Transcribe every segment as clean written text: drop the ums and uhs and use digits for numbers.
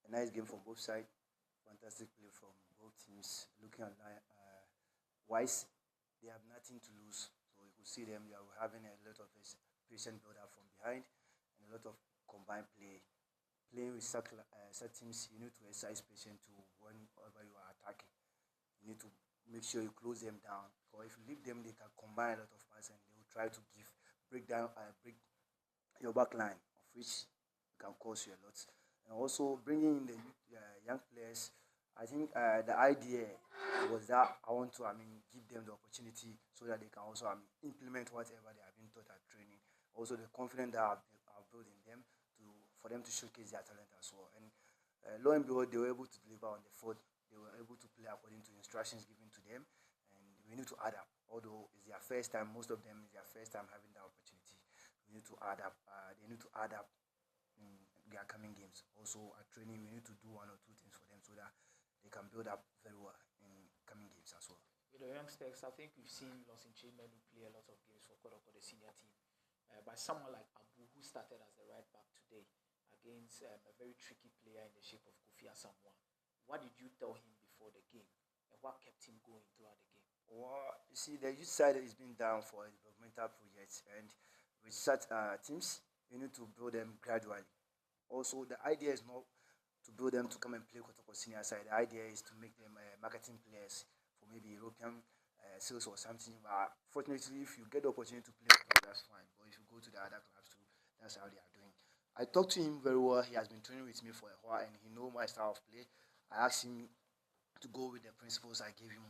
a nice game from both sides. Fantastic play from both teams. Looking at wise, they have nothing to lose. So you could see them. They are having a lot of patient build up from behind and a lot of combined play. Playing with such teams, you need to exercise patience to whenever you are attacking. You need to make sure you close them down. Because if you leave them, they can combine a lot of passes and they will try to break your back line, of which can cost you a lot. And also bringing in the young players, I think the idea was that I want to, give them the opportunity so that they can also implement whatever they have been taught at training. Also, the confidence that I've built in them for them to showcase their talent as well. And lo and behold, they were able to deliver on the field. They were able to play according to instructions given to them, and we need to add up. Although it's their first time, most of them is their first time having that opportunity. We need to add up. They need to add up in their coming games. Also, at training, we need to do one or two things for them so that they can build up very well in coming games as well. With the youngsters, I think we've seen Los Inchemen who play a lot of games for Kotoko, the senior team. By someone like Abu, who started as the right back today against a very tricky player in the shape of Kofi Asamoah. What did you tell him before the game, and what kept him going throughout the game? Well, you see, the youth side is being down for developmental projects, and with such teams, you need to build them gradually. Also, the idea is not to build them to come and play Kotoko senior side. The idea is to make them marketing players for maybe European sales or something. But fortunately, if you get the opportunity to play Kotoko, that's fine. But if you go to the other clubs too, that's how they are doing. I talked to him very well. He has been training with me for a while, and he know my style of play. I asked him to go with the principles I gave him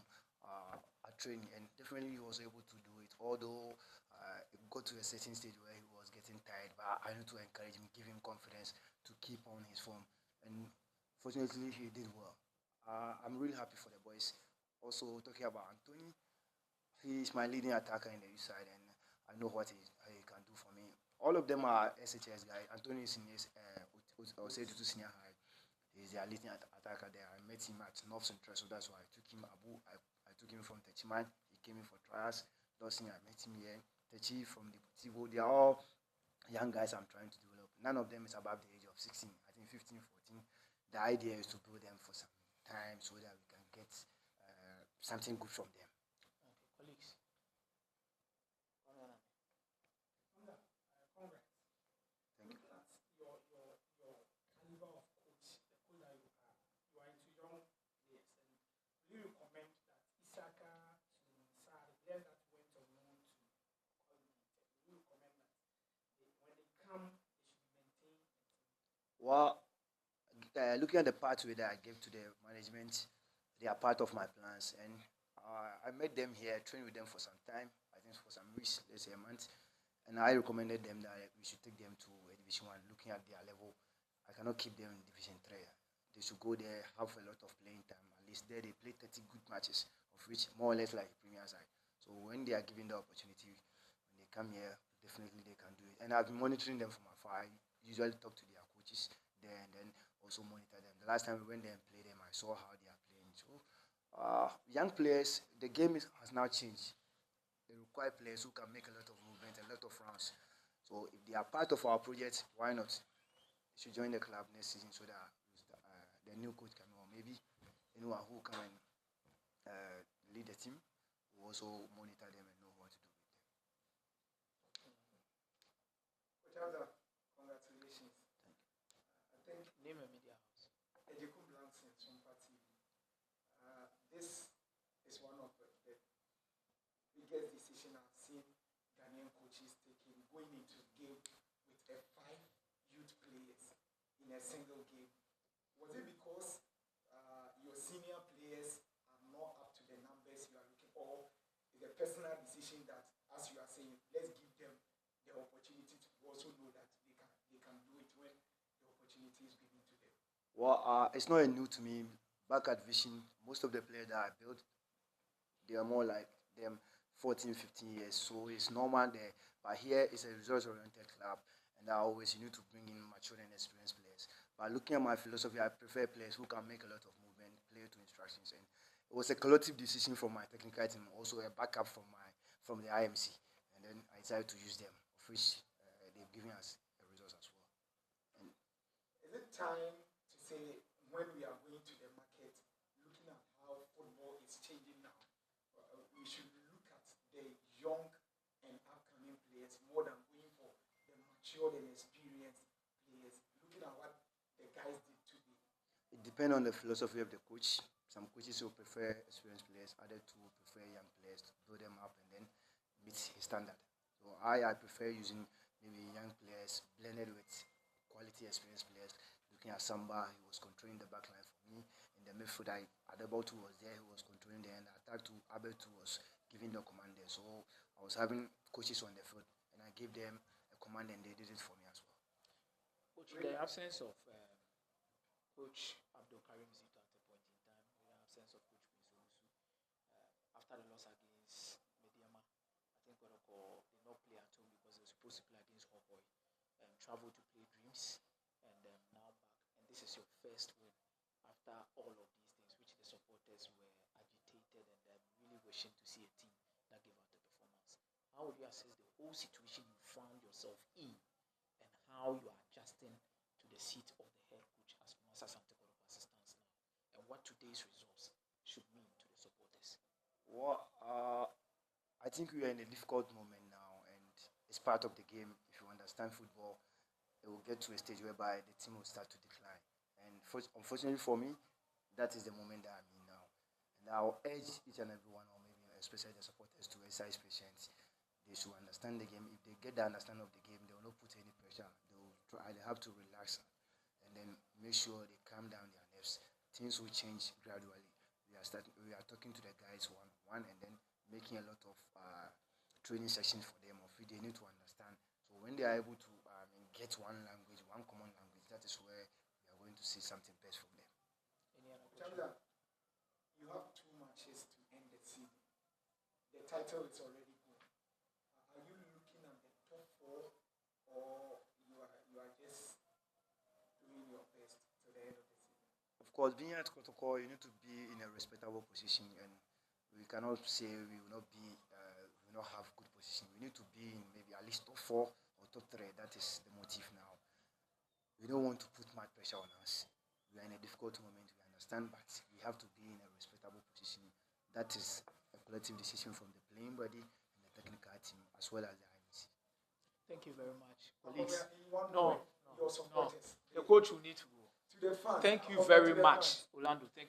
at training, and definitely he was able to do it. Although it got to a certain stage where he was getting tired, but I need to encourage him, give him confidence to keep on his form, and fortunately he did well. I'm really happy for the boys. Also talking about Anthony, he is my leading attacker in the east side, and I know what he can do for me. All of them are SHS guys. Anthony is in his I would say to senior high. He's their leading attacker there. I met him at North Central, so that's why I took him. I took him from Techiman. He came in for trials. Dawson, I met him here. Techi from the Tivo. They are all young guys I'm trying to develop. None of them is above the age of 16. I think 15, 14. The idea is to build them for some time so that we can get something good from them. Okay, colleagues. Thank you. Looking at your caliber of coach, the coach that you are into young players, and will you recommend that Isaka to Sa, the players that went on loan to Quality, will you recommend that when they come, they should be maintained? Well, looking at the pathway that I gave to the management, they are part of my plans, and I met them here, trained with them for some time. I think for some weeks, let's say a month, and I recommended them that we should take them to a Division One. Looking at their level, I cannot keep them in Division Three. They should go there, have a lot of playing time. At least there they play 30 good matches, of which more or less like Premier side. So when they are given the opportunity, when they come here, definitely they can do it. And I've been monitoring them from afar. I usually talk to their coaches there and then also monitor them. The last time we went there and played them, I saw how they are playing. So young players, the game has now changed. They require players who can make a lot of movement, a lot of runs. So if they are part of our project, why not? They should join the club next season so that the new coach can, or maybe anyone who come and lead the team will also monitor them and know what to do with them. Coach Hamza, congratulations. Thank you. I think Name a media house. Ejeku Blanson from TV. This is one of the biggest decision I've seen Ghanaian coaches taking going into game with a five youth players in a single game. Was it because your senior players are not up to the numbers you are looking, or is a personal decision that, as you are saying, let's give them the opportunity to also know that they can do it when the opportunity is given to them? Well, it's not new to me. Back at Vision, most of the players that I built, they are more like them 14, 15 years. So it's normal there. But here it's a results-oriented club. And I always, you need to bring in mature and experienced players. But looking at my philosophy, I prefer players who can make a lot of movement, play to instructions. And it was a collective decision from my technical team, also a backup from the IMC. And then I decided to use them, of which they've given us the results as well. And Is it time to say we should look at the young and upcoming players more than going for the matured and experienced players. Looking at what the guys did today. It depends on the philosophy of the coach. Some coaches will prefer experienced players, others will prefer young players to build them up and then meet his standard. So I prefer using maybe young players blended with quality experienced players. Looking at Samba, he was controlling the back line for me. In the midfield, Adebayo was there, he was controlling the end. Attack to Abetu was giving the command there. So I was having coaches on the field and I gave them a command and they did it for me as well. Coach, in the absence of Coach Abdul Karim Zito at a point in time, in the absence of Coach Prince Owusu, after the loss against Mediama, I think Kotoko did not play at home because they were supposed to play against Hawkeye. Traveled to play Dreams, and now back. And this is your first win after all of these things, which the supporters were agitated and really wishing to see a team that gave out the performance. How would you assess the whole situation you found yourself in, and how you are adjusting to the seat of the head coach as Masa Santikoro assistants now, and what today's results should mean to the supporters? Well, I think we are in a difficult moment now, and it's part of the game. If you understand football, it will get to a stage whereby the team will start to decline. And unfortunately for me, that is the moment that I'm in now. And I'll urge each and every one, or maybe especially the supporters, to exercise patience. They should understand the game. If they get the understanding of the game, they will not put any pressure. They have to relax and then make sure they calm down their nerves. Things will change gradually. We are talking to the guys one on one and then making a lot of training sessions for them of it they need to understand. So when they are able to get one language, one common language, that is where we are going to see something best from them. Any other Tell me question? that you have 2 matches to end the season. The title is already gone. Are you looking at the top 4, or you are just doing your best to the end of the season? Of course, being at Kotoko, you need to be in a respectable position, and we cannot say we will not have good position. We need to be in maybe at least top 4 or top 3. That is the motive now. We don't want to put mad pressure on us. We are in a difficult moment, we understand, but we have to be in a respectable position. That is a collective decision from the playing body and the technical team, as well as the IMC. Thank you very much. Colleagues, No, your supporters. the coach will need to go. To the fans. Thank you to very the much, fans. Orlando. Thank